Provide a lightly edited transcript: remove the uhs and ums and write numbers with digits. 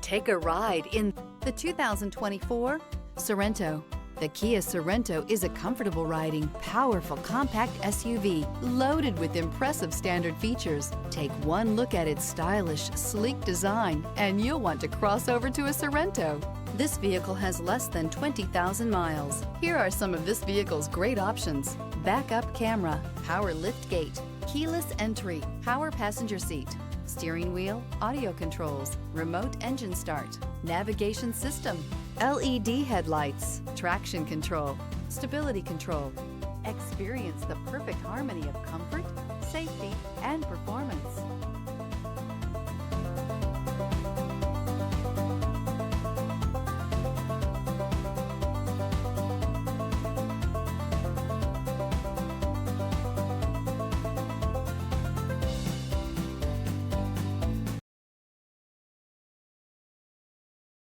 Take a ride in the 2024 Sorento. The Kia Sorento is a comfortable riding, powerful compact SUV loaded with impressive standard features. Take one look at its stylish, sleek design and you'll want to cross over to a Sorento. This vehicle has less than 20,000 miles. Here are some of this vehicle's great options: backup camera, power lift gate, keyless entry, power passenger seat, steering wheel audio controls, remote engine start, navigation system, LED headlights, traction control, stability control. Experience the perfect harmony of comfort, safety, and performance.